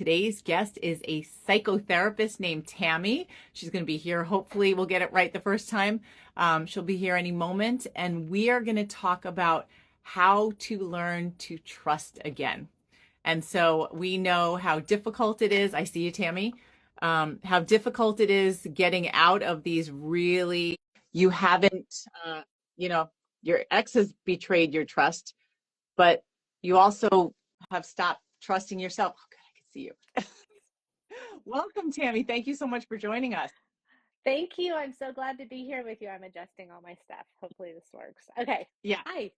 today's guest is a psychotherapist named Tami. She's going to be here. Hopefully, we'll get it right the first time. She'll be here any moment. And we are going to talk about how to learn to trust again. And so we know how difficult it is. I see you, Tami. How difficult it is getting out of these really, you haven't, you know, your ex has betrayed your trust, but you also have stopped trusting yourself. Oh, good, I can see you. Welcome, Tami. Thank you so much for joining us. Thank you. I'm so glad to be here with you. I'm adjusting all my stuff. Hopefully this works. Okay. Yeah. Hi.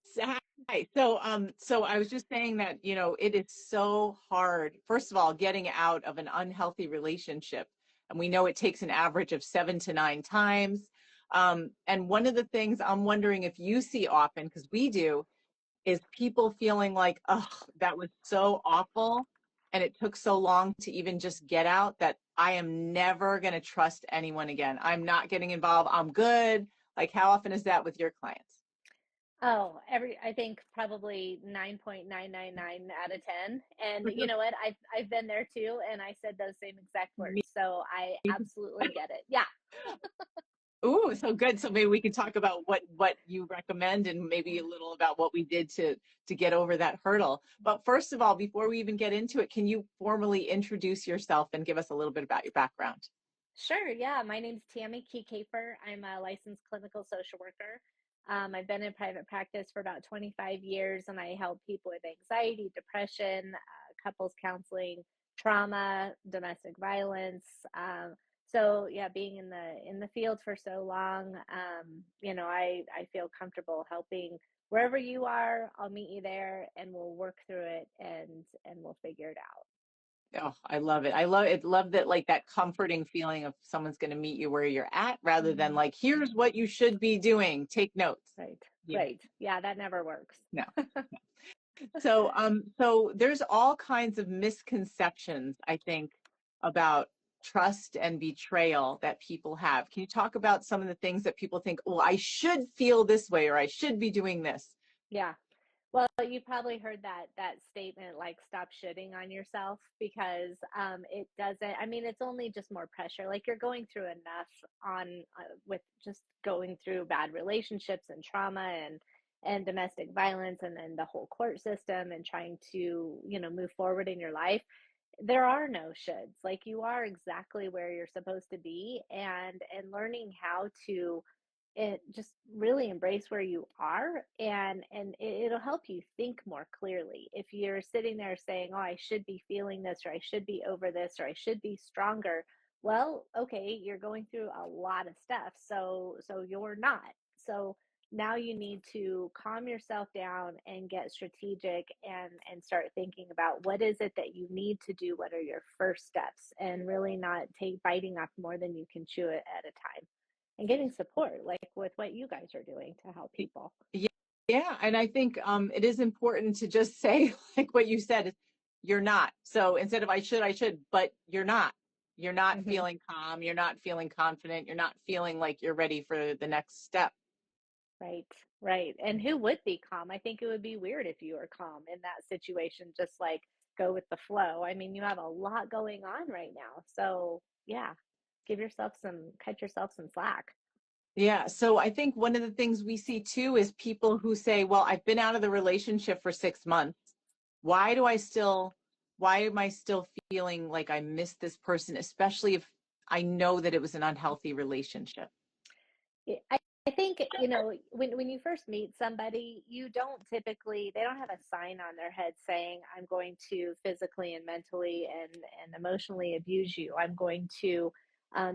Hi. So I was just saying that, it is so hard, first of all, getting out of an unhealthy relationship. And we know it takes an average of 7 to 9 times. And one of the things I'm wondering if you see often, because we do, is people feeling like, oh, that was so awful. And it took so long to even just get out that I am never going to trust anyone again. I'm not getting involved. I'm good. Like, how often is that with your clients? Oh, I think probably 9.999 out of 10. And you know what? I've been there too, and I said those same exact Me. words. So I absolutely get it. Yeah. Ooh, so good. So maybe we can talk about what you recommend and maybe a little about what we did to get over that hurdle. But first of all, before we even get into it, can you formally introduce yourself and give us a little bit about your background? Sure. Yeah. My name's Tami Kiekhaefer. I'm a licensed clinical social worker. I've been in private practice for about 25 years, and I help people with anxiety, depression, couples counseling, trauma, domestic violence. So yeah, being in the field for so long, I feel comfortable helping wherever you are. I'll meet you there, and we'll work through it, and we'll figure it out. Oh, I love it. I love it. Love that, like that comforting feeling of someone's going to meet you where you're at rather than Mhm. like, here's what you should be doing. Take notes. Right. Yeah. Right. Yeah, that never works. No. So there's all kinds of misconceptions, I think, about trust and betrayal that people have. Can you talk about some of the things that people think, oh, I should feel this way or I should be doing this? Yeah. Well, you probably heard that statement like stop shitting on yourself because it doesn't. I mean, it's only just more pressure. Like you're going through enough on with just going through bad relationships and trauma and domestic violence and then the whole court system and trying to, move forward in your life. There are no shoulds. Like you are exactly where you're supposed to be, and learning how to just really embrace where you are, and it'll help you think more clearly. If you're sitting there saying, oh, I should be feeling this, or I should be over this, or I should be stronger, well, okay, you're going through a lot of stuff, so you're not. So now you need to calm yourself down and get strategic, and start thinking about what is it that you need to do, what are your first steps, and really not take biting off more than you can chew it at a time, and getting support like with what you guys are doing to help people. Yeah, yeah, and I think it is important to just say like what you said, you're not. So instead of I should, but you're not. You're not Hmm. feeling calm, you're not feeling confident, you're not feeling like you're ready for the next step. Right, right. And who would be calm? I think it would be weird if you were calm in that situation, just like go with the flow. I mean, you have a lot going on right now. So, yeah, cut yourself some slack. Yeah, so I think one of the things we see too is people who say, well, I've been out of the relationship for 6 months. Why do I still, why am I still feeling like I miss this person, especially if I know that it was an unhealthy relationship? Yeah, I think, when you first meet somebody, you don't typically, they don't have a sign on their head saying, I'm going to physically and mentally and emotionally abuse you. I'm going to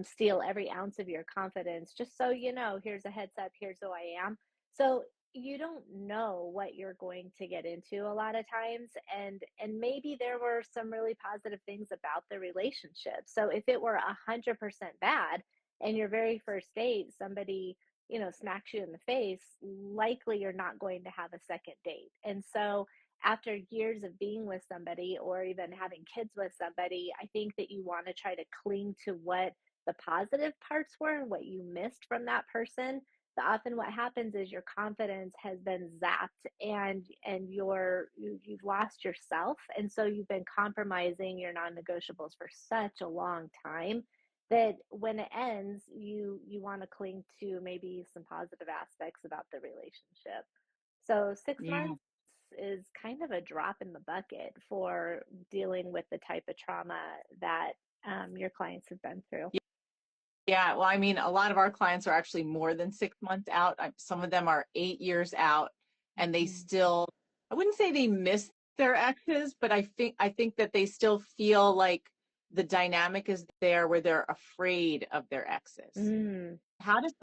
steal every ounce of your confidence. Just so you know, here's a heads up, here's who I am. So you don't know what you're going to get into a lot of times. And maybe there were some really positive things about the relationship. So if it were 100% bad, and your very first date somebody smacks you in the face, likely you're not going to have a second date. And so after years of being with somebody or even having kids with somebody, I think that you want to try to cling to what the positive parts were and what you missed from that person, often what happens is your confidence has been zapped, and you've lost yourself, and so you've been compromising your non-negotiables for such a long time that when it ends, you want to cling to maybe some positive aspects about the relationship. So six Yeah. months is kind of a drop in the bucket for dealing with the type of trauma that your clients have been through. Yeah, well, I mean, a lot of our clients are actually more than 6 months out. Some of them are 8 years out, and they Mhm. still, I wouldn't say they miss their exes, but I think that they still feel like the dynamic is there where they're afraid of their exes. Mm. How does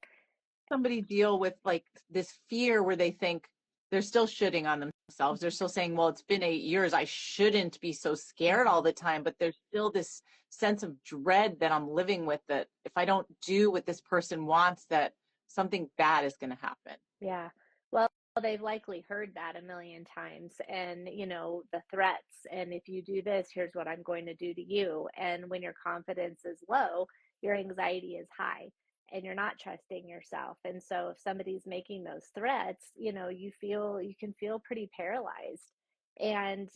somebody deal with like this fear where they think they're still shitting on themselves? They're still saying, well, it's been 8 years. I shouldn't be so scared all Mhm. the time. But there's still this sense of dread that I'm living with, that if I don't do what this person wants, that something bad is going to happen. Yeah. Well, they've likely heard that a million times, and, the threats, and if you do this, here's what I'm going to do to you. And when your confidence is low, your anxiety is high and you're not trusting yourself. And so if somebody's making those threats, you can feel pretty paralyzed. And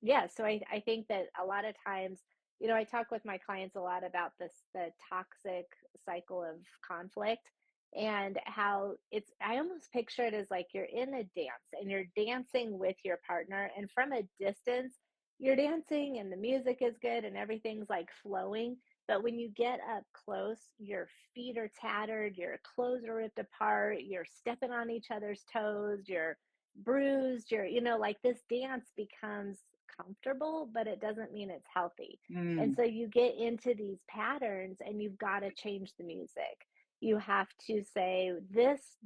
yeah, so I think that a lot of times, I talk with my clients a lot about the toxic cycle of conflict, and how I almost picture it as like you're in a dance and you're dancing with your partner, and from a distance you're dancing and the music is good and everything's like flowing, but when you get up close, your feet are tattered, your clothes are ripped apart, you're stepping on each other's toes, you're bruised, like this dance becomes comfortable, but it doesn't mean it's healthy. And Mm. so you get into these patterns and you've got to change the music. You have to say, this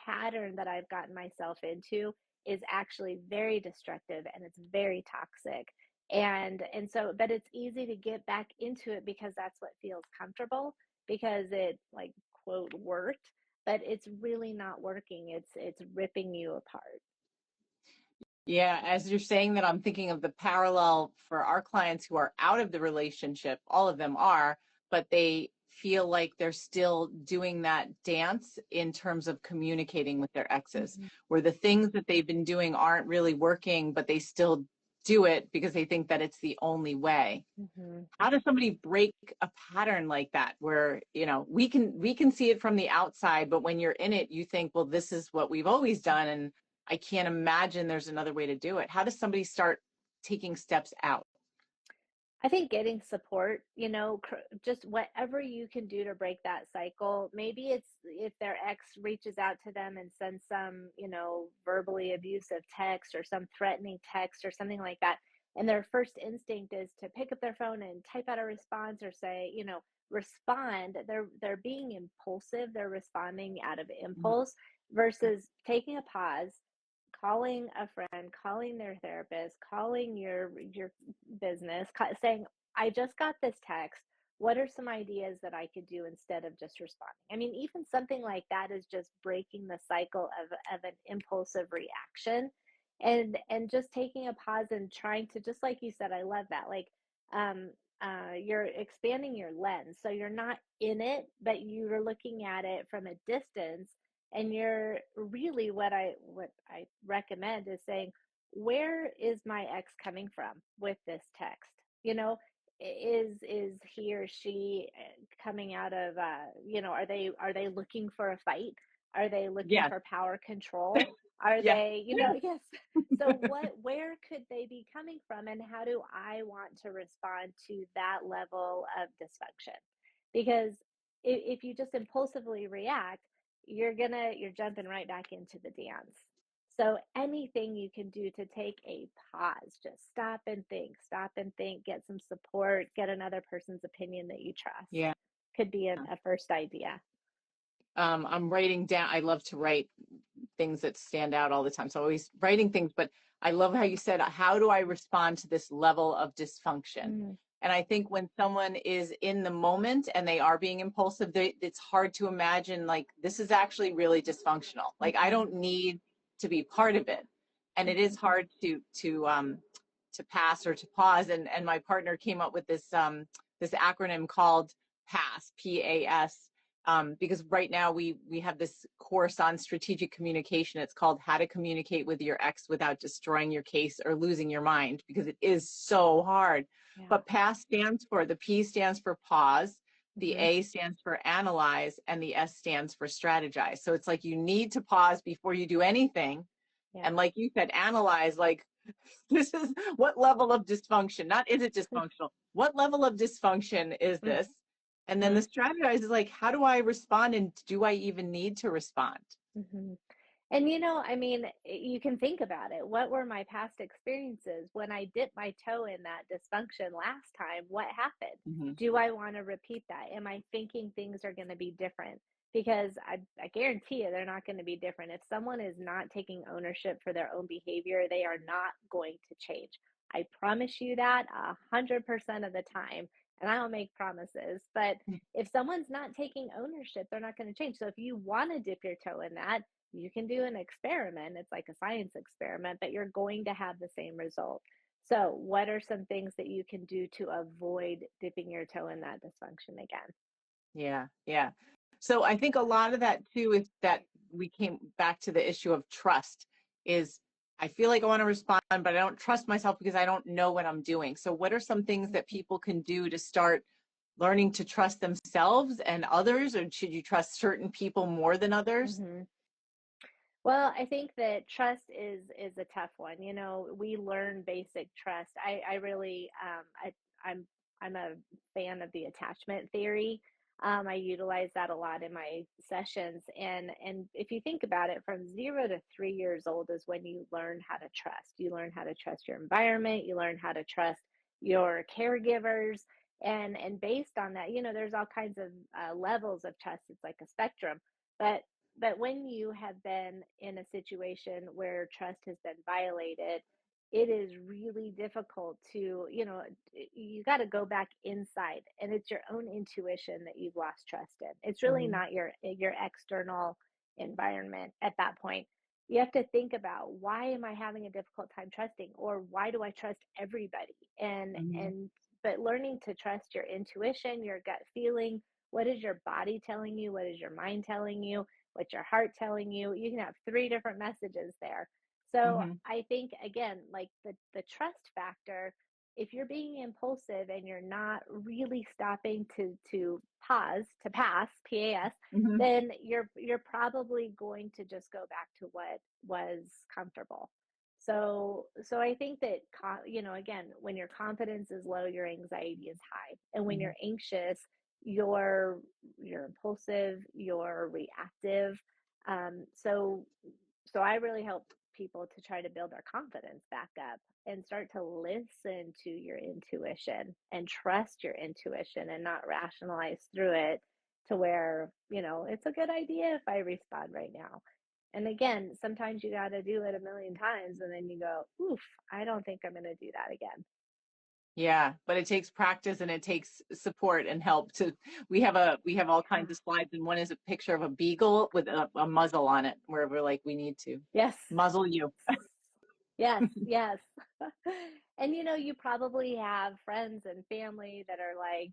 pattern that I've gotten myself into is actually very destructive and it's very toxic. And so, but it's easy to get back into it because that's what feels comfortable, because it, like, quote, worked, but it's really not working. It's ripping you apart. Yeah, as you're saying that, I'm thinking of the parallel for our clients who are out of the relationship. All of them are, but they feel like they're still doing that dance in terms of communicating with their exes, Mhm. where the things that they've been doing aren't really working, but they still do it because they think that it's the only way. Mhm. How does somebody break a pattern like that, where we can see it from the outside, but when you're in it you think, well, this is what we've always done and I can't imagine there's another way to do it? How does somebody start taking steps out? I think getting support, just whatever you can do to break that cycle. Maybe it's if their ex reaches out to them and sends some, verbally abusive text or some threatening text or something like that. And their first instinct is to pick up their phone and type out a response or say, respond. They're being impulsive. They're responding out of impulse versus taking a pause, calling a friend, calling their therapist, calling your business, saying, I just got this text. What are some ideas that I could do instead of just responding? I mean, even something like that is just breaking the cycle of an impulsive reaction, and just taking a pause and trying to, just like you said, I love that. Like, you're expanding your lens. So you're not in it, but you're looking at it from a distance, and you're really, what I recommend is saying, where is my ex coming from with this text? Is he or she coming out of, are they looking for a fight? Are they looking Yes. for power control? Are Yeah. they, yes. So where could they be coming from, and how do I want to respond to that level of dysfunction? Because if you just impulsively react, you're jumping right back into the dance. So anything you can do to take a pause, just stop and think, get some support, get another person's opinion that you trust, Yeah. could be a first idea. I'm writing down. I love to write things that stand out all the time. So always writing things, but I love how you said, how do I respond to this level of dysfunction? Mm. And I think when someone is in the moment and they are being impulsive, it's hard to imagine like this is actually really dysfunctional. Like I Mhm. don't need to be part of it. And it is Mhm. hard to pass or to pause. And my partner came up with this acronym called PASS, PAS. because right now we have this course on strategic communication. It's called How to Communicate with Your Ex Without Destroying Your Case or Losing Your Mind, because it is so hard. Yeah. But PASS stands for, the P stands for pause, the Mm-hmm. A stands for analyze, and the S stands for strategize. So it's like you need to pause before you do anything. Yeah. And like you said, analyze, like, this is what level of dysfunction, not is it dysfunctional, what level of dysfunction is this? And then the strategize is like, how do I respond, and do I even need to respond? Mm-hmm. And I mean, you can think about it. What were my past experiences when I dipped my toe in that dysfunction last time? What happened? Mm-hmm. Do I want to repeat that? Am I thinking things are going to be different? Because I guarantee you they're not going to be different. If someone is not taking ownership for their own behavior, they are not going to change. I promise you that 100% of the time. And I don't make promises, but if someone's not taking ownership, they're not going to change. So if you want to dip your toe in that, you can do an experiment. It's like a science experiment, but you're going to have the same result. So, what are some things that you can do to avoid dipping your toe in that dysfunction again? Yeah, yeah. So I think a lot of that too is that we came back to the issue of trust. Is I feel like I want to respond, but I don't trust myself because I don't know what I'm doing. So what are some things that people can do to start learning to trust themselves and others, or should you trust certain people more than others? Mm-hmm. Well, I think that trust is a tough one. We learn basic trust. I really I'm a fan of the attachment theory. I utilize that a lot in my sessions, and if you think about it, from 0 to 3 years old is when you learn how to trust. You learn how to trust your environment. You learn how to trust your caregivers, and based on that, there's all kinds of levels of trust. It's like a spectrum, but when you have been in a situation where trust has been violated, it is really difficult to, you got to go back inside, and it's your own intuition that you've lost trust in. It's really Mm-hmm. not your external environment at that point. You have to think about, why am I having a difficult time trusting, or why do I trust everybody? Mm-hmm. And but learning to trust your intuition, your gut feeling, what is your body telling you? What is your mind telling you? What's your heart telling you? You can have three different messages there. So Mm-hmm. I think, again, like the trust factor, if you're being impulsive and you're not really stopping to pause, to pass, PAS, Mm-hmm. then you're probably going to just go back to what was comfortable. So I think that, again, when your confidence is low, your anxiety is high, and when Mm-hmm. you're anxious, you're impulsive, you're reactive. So I really help people to try to build their confidence back up and start to listen to your intuition and trust your intuition and not rationalize through it to where, it's a good idea if I respond right now. And again, sometimes you got to do it a million times and then you go, oof, I don't think I'm going to do that again. Yeah, but it takes practice and it takes support and help to, we have all kinds Yeah. of slides, and one is a picture of a beagle with a muzzle on it, where we're like, we need to Yes. muzzle you. Yes, yes. And you probably have friends and family that are like,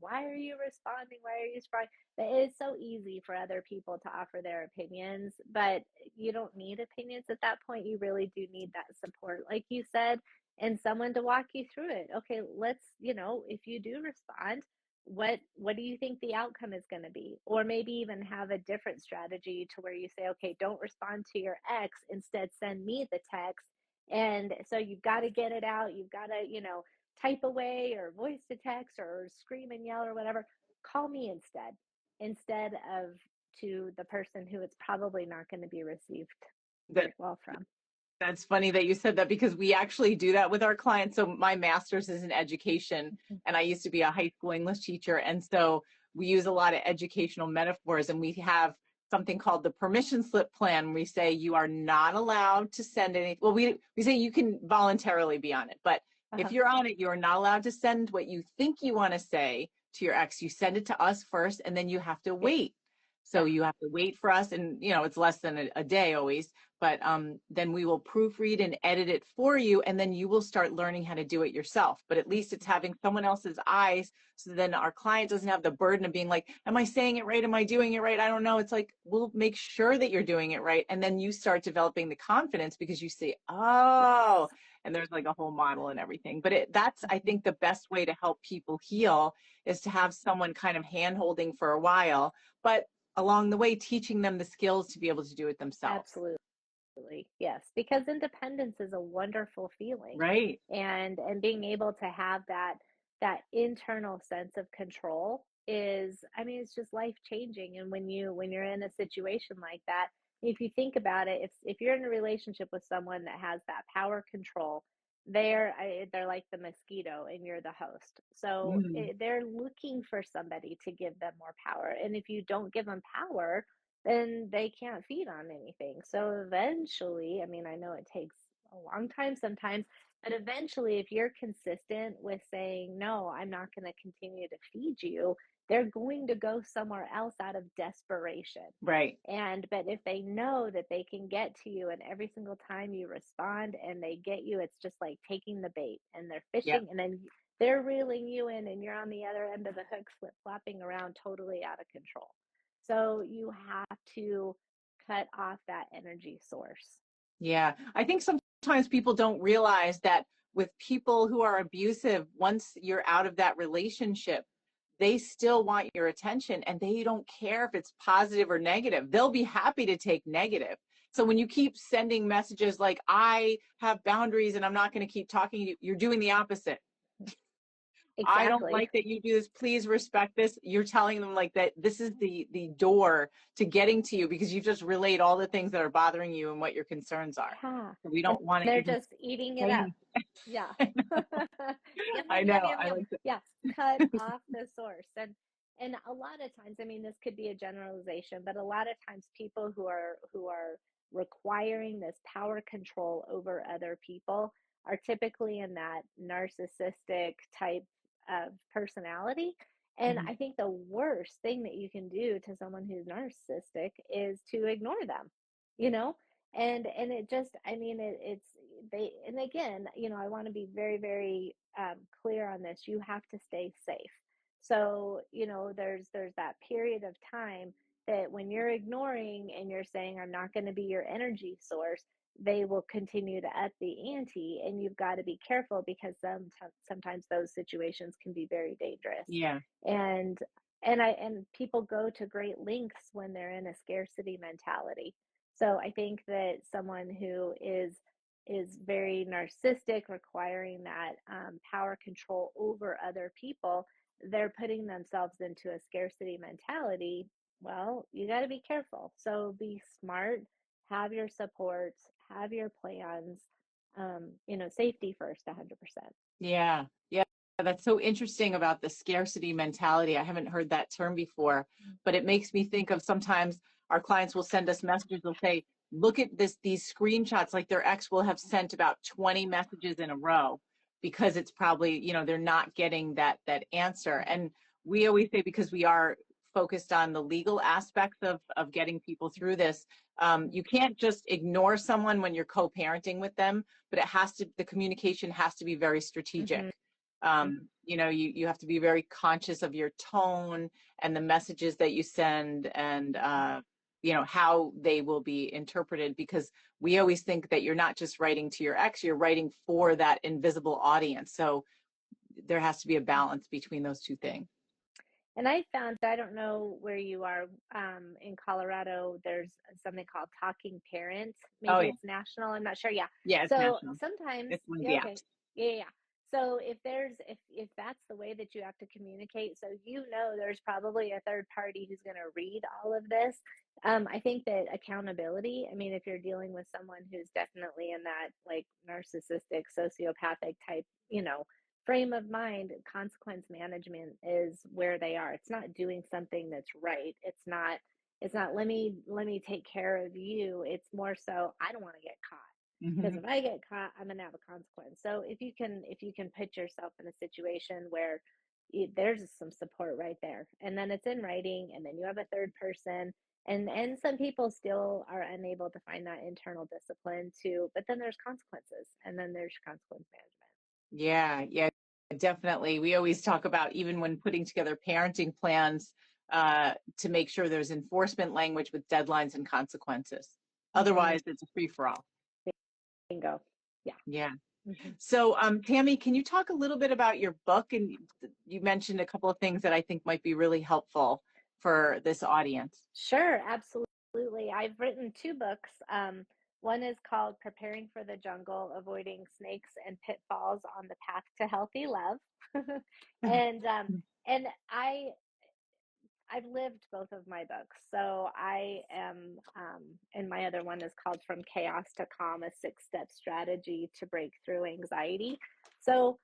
why are you responding? Why are you responding? It is so easy for other people to offer their opinions, but you don't need opinions at that point. You really do need that support, like you said, and someone to walk you through it. Okay, let's, if you do respond, what do you think the outcome is going to be? Or maybe even have a different strategy to where you say, okay, don't respond to your ex, instead send me the text. And so you've got to get it out. You've got to, type away or voice to text or scream and yell or whatever. Call me instead of to the person who it's probably not going to be received That very well from. That's funny that you said that, because we actually do that with our clients. So my master's is in education, and I used to be a high school English teacher. And so we use a lot of educational metaphors, and we have something called the permission slip plan. We say you are not allowed to send any, well, we say you can voluntarily be on it, but if Uh-huh. you're on it, you're not allowed to send what you think you want to say to your ex. You send it to us first, and then you have to Yeah. wait. So Yeah. you have to wait for us, and it's less than a day always, but then we will proofread and edit it for you, and then you will start learning how to do it yourself. But at least it's having someone else's eyes, so then our client doesn't have the burden of being like, am I saying it right? Am I doing it right? I don't know. It's like, we'll make sure that you're doing it right, and then you start developing the confidence because you say, oh, and there's like a whole model and everything. But that's, I think, the best way to help people heal is to have someone kind of hand-holding for a while, but along the way teaching them the skills to be able to do it themselves. Absolutely. Yes, because independence is a wonderful feeling. Right. And being able to have that internal sense of control is, I mean, it's just life changing. And when you're in a situation like that, if you think about it, if you're in a relationship with someone that has that power control, they're like the mosquito and you're the host. So Mm, they're looking for somebody to give them more power. And if you don't give them power, then they can't feed on anything. So eventually, I mean, I know it takes a long time sometimes, but eventually, if you're consistent with saying, no, I'm not going to continue to feed you, they're going to go somewhere else out of desperation. right. But if they know that they can get to you and every single time you respond and they get you, it's just like taking the bait and they're Yep. fishing and then they're reeling you in and you're on the other end of the hook, flip flopping around totally out of control. So you have to cut off that energy source. Yeah. I think sometimes people don't realize that with people who are abusive, once you're out of that relationship, they still want your attention and they don't care if it's positive or negative. They'll be happy to take negative. So when you keep sending messages like, I have boundaries and I'm not going to keep talking to you, you're doing the opposite. I don't Exactly. like that you do this. Please respect this. You're telling them like that this is the door to getting to you because you've just relayed all the things that are bothering you and what your concerns are. Yeah. So we And don't want to they're even just eating it up. say Yeah. anything. Yum, I yum, yum, know. yum, I yum. like to. Yeah. Cut off the source. And a lot of times, I mean, this could be a generalization, but a lot of times people who are requiring this power control over other people are typically in that narcissistic type of personality. And Mhm. I think the worst thing that you can do to someone who's narcissistic is to ignore them, you know? And it just, I mean, it's they, and again, I want to be very, very clear on this. You have to stay safe. So, there's that period of time that when you're ignoring and you're saying, I'm not going to be your energy source, they will continue to up the ante. And you've got to be careful because sometimes those situations can be very dangerous. Yeah. And and people go to great lengths when they're in a scarcity mentality. So I think that someone who is very narcissistic, requiring that power control over other people, they're putting themselves into a scarcity mentality. Well, you got to be careful. So be smart, have your supports, have your plans. Safety first, 100%. Yeah. Yeah. That's so interesting about the scarcity mentality. I haven't heard that term before, but it makes me think of sometimes our clients will send us messages. They'll say, look at these screenshots, like their ex will have sent about 20 messages in a row because it's probably, they're not getting that answer. And we always say, because we are focused on the legal aspects of getting people through this, you can't just ignore someone when you're co-parenting with them, but the communication has to be very Mm-hmm. strategic. You have to be very conscious of your tone and the messages that you send, and how they will be interpreted, because we always think that you're not just writing to your ex, you're writing for that invisible audience. So there has to be a balance between those two things. And I found, I don't know where you are, in Colorado, there's something called Talking Parents. Oh Maybe yeah. it's national. I'm not sure. Yeah. Yeah, it's So national. sometimes, It's one of yeah, the okay. apps. Yeah, yeah. Yeah. So if that's the way that you have to communicate, so there's probably a third party who's going to read all of this. I think that accountability, I mean, if you're dealing with someone who's definitely in that like narcissistic, sociopathic type, frame of mind, consequence management is where they are. It's not doing something that's right. It's not let me take care of you. It's more so I don't want to get caught. Because Hmm. if I get caught, I'm gonna have a consequence. So if you can put yourself in a situation where there's some support right there, and then it's in writing, and then you have a third person, And some people still are unable to find that internal discipline too, but then there's consequences, and then there's consequence management. Yeah, yeah, definitely. We always talk about even when putting together parenting plans to make sure there's enforcement language with deadlines and consequences. Mm-hmm. Otherwise, it's a free for all. Bingo. Yeah. Yeah. Mm-hmm. So, Tami, can you talk a little bit about your book? And you mentioned a couple of things that I think might be really helpful for this audience. Sure, absolutely. I've written two books. One is called Preparing for the Jungle, Avoiding Snakes and Pitfalls on the Path to Healthy Love. and and I've lived both of my books. So I am, and my other one is called From Chaos to Calm, a 6-step strategy to break through anxiety. So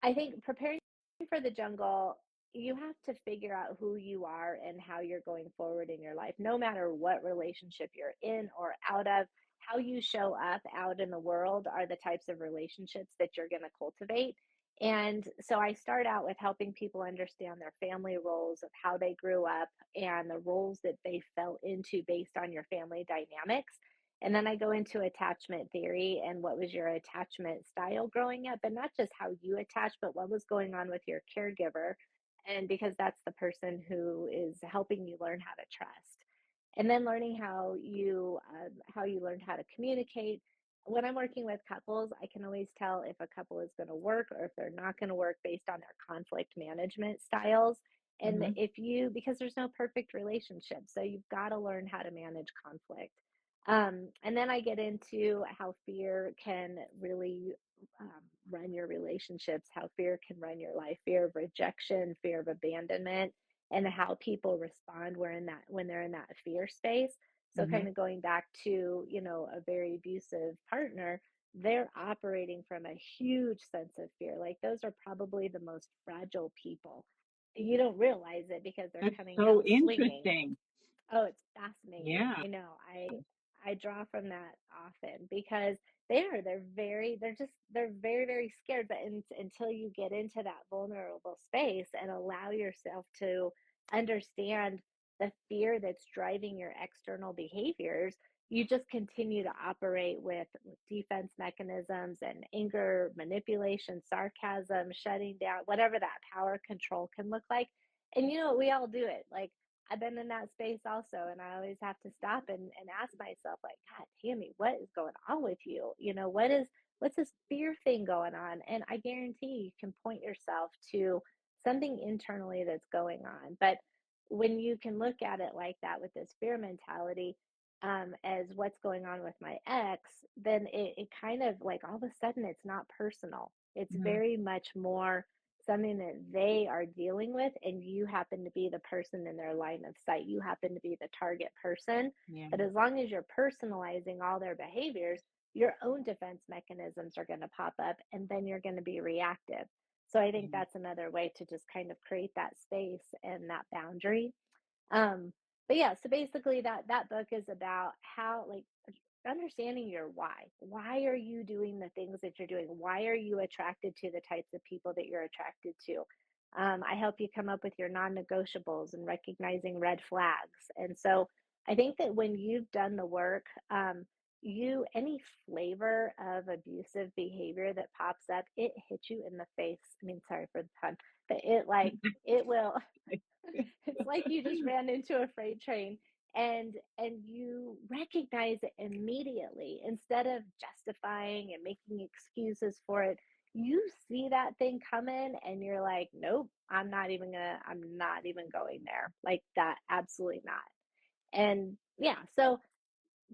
I think preparing for the jungle, you have to figure out who you are and how you're going forward in your life, no matter what relationship you're in or out of. How you show up out in the world are the types of relationships that you're going to cultivate. And so I start out with helping people understand their family roles, of how they grew up and the roles that they fell into based on your family dynamics. And then I go into attachment theory and what was your attachment style growing up, and not just how you attach, but what was going on with your caregiver. And because that's the person who is helping you learn how to trust. And then learning how you learned how to communicate. When I'm working with couples, I can always tell if a couple is going to work or if they're not going to work based on their conflict management styles. And Hmm. because there's no perfect relationship, so you've got to learn how to manage conflict. And then I get into how fear can really run your relationships, how fear can run your life, fear of rejection, fear of abandonment, and how people respond when they're in that fear space. So Hmm. kind of going back to, a very abusive partner, they're operating from a huge sense of fear. Like those are probably the most fragile people. You don't realize it because they're That's coming so out swinging. interesting. Oh, it's fascinating. Yeah. I know. I draw from that often because they're very, very scared. But until you get into that vulnerable space and allow yourself to understand the fear that's driving your external behaviors, you just continue to operate with defense mechanisms and anger, manipulation, sarcasm, shutting down, whatever that power control can look like. And we all do it. Like I've been in that space also, and I always have to stop and ask myself, like, God, Tammy, what is going on with you? What's this fear thing going on? And I guarantee you can point yourself to something internally that's going on. But when you can look at it like that with this fear mentality, as what's going on with my ex, then it kind of like all of a sudden it's not personal. It's Hmm. very much more something that they are dealing with, and you happen to be the person in their line of sight. You happen to be the target person. Yeah. But as long as you're personalizing all their behaviors, your own defense mechanisms are going to pop up, and then you're going to be reactive. So I think Yeah. that's another way to just kind of create that space and that boundary. um but yeah, so basically that book is about how, like, understanding your why. Why are you doing the things that you're doing? Why are you attracted to the types of people that you're attracted to? I help you come up with your non-negotiables and recognizing red flags. And so I think that when you've done the work, any flavor of abusive behavior that pops up, it hits you in the face. I mean, sorry for the pun, but it will. It's like you just ran into a freight train, and you recognize it immediately instead of justifying and making excuses for it. You see that thing coming and you're like, nope, I'm not even going there, like that, absolutely not. And yeah, so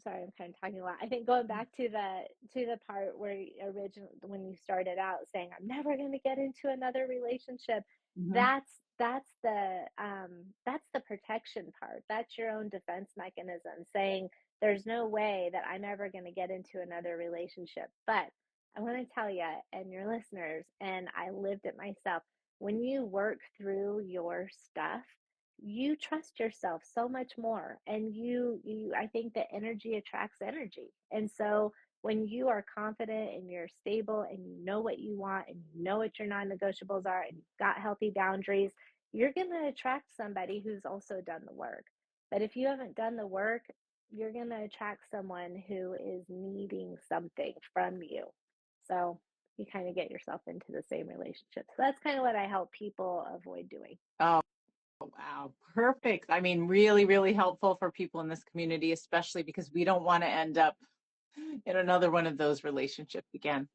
sorry, I'm kind of talking a lot. I think going back to the part where originally when you started out saying I'm never going to get into another relationship, Hmm. that's the protection part. That's your own defense mechanism saying there's no way that I'm ever going to get into another relationship. But I want to tell you and your listeners, and I lived it myself, when you work through your stuff, you trust yourself so much more, and you I think that energy attracts energy. And so when you are confident and you're stable and you know what you want and you know what your non-negotiables are and you've got healthy boundaries, you're going to attract somebody who's also done the work. But if you haven't done the work, you're going to attract someone who is needing something from you. So you kind of get yourself into the same relationship. So that's kind of what I help people avoid doing. Oh, wow. Perfect. I mean, really, really helpful for people in this community, especially because we don't want to end up in another one of those relationships again.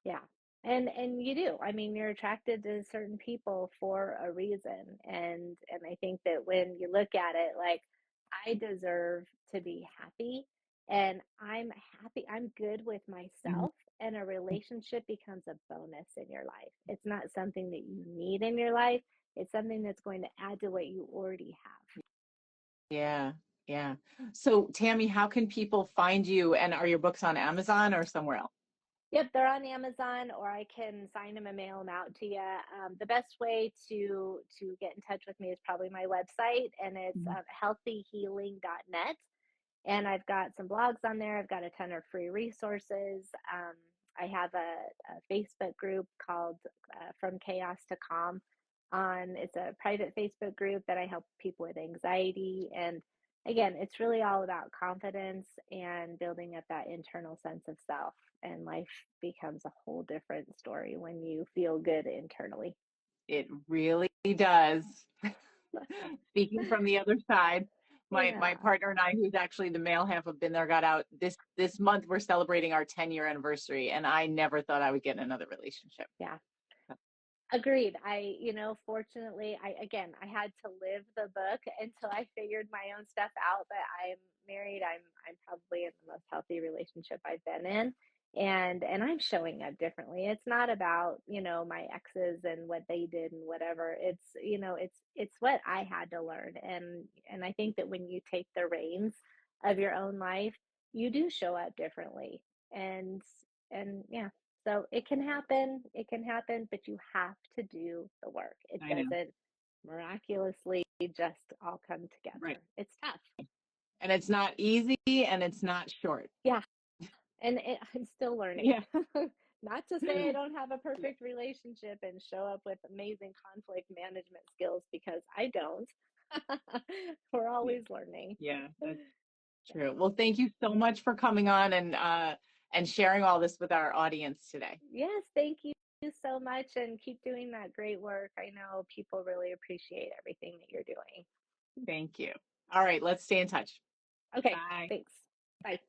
Yeah. Yeah. And you do. I mean, you're attracted to certain people for a reason. And I think that when you look at it like I deserve to be happy and I'm happy, I'm good with Mhm. myself, and a relationship becomes a bonus in your life. It's not something that you need in your life. It's something that's going to add to what you already have. Yeah. Yeah. So, Tami, how can people find you? And are your books on Amazon or somewhere else? Yep, they're on Amazon, or I can sign them and mail them out to you. The best way to get in touch with me is probably my website, and it's Mhm. healthyhealing.net. And I've got some blogs on there. I've got a ton of free resources. I have a Facebook group called From Chaos to Calm. It's a private Facebook group that I help people with anxiety. And again, it's really all about confidence and building up that internal sense of self. And life becomes a whole different story when you feel good internally. It really does. Speaking from the other side, my Yeah, partner and I, who's actually the male half of Been There Got Out, this month we're celebrating our 10-year anniversary, and I never thought I would get in another relationship. yeah. Agreed. Fortunately, I had to live the book until I figured my own stuff out, but I'm married. I'm probably in the most healthy relationship I've been in. And I'm showing up differently. It's not about, my exes and what they did and whatever. It's what I had to learn. And I think that when you take the reins of your own life, you do show up differently. And and yeah, so it can happen, but you have to do the work. It I know. doesn't miraculously just all come Right. together. It's tough. And it's not easy and it's not short. Yeah, I'm still learning. Yeah. Not to say I don't have a perfect relationship and show up with amazing conflict management skills, because I don't. We're Yeah. always learning. Yeah, that's Yeah. true. Well, thank you so much for coming on and sharing all this with our audience today. Yes, thank you so much, and keep doing that great work. I know people really appreciate everything that you're doing. Thank you. All right, let's stay in touch. Okay, Bye. thanks. Bye.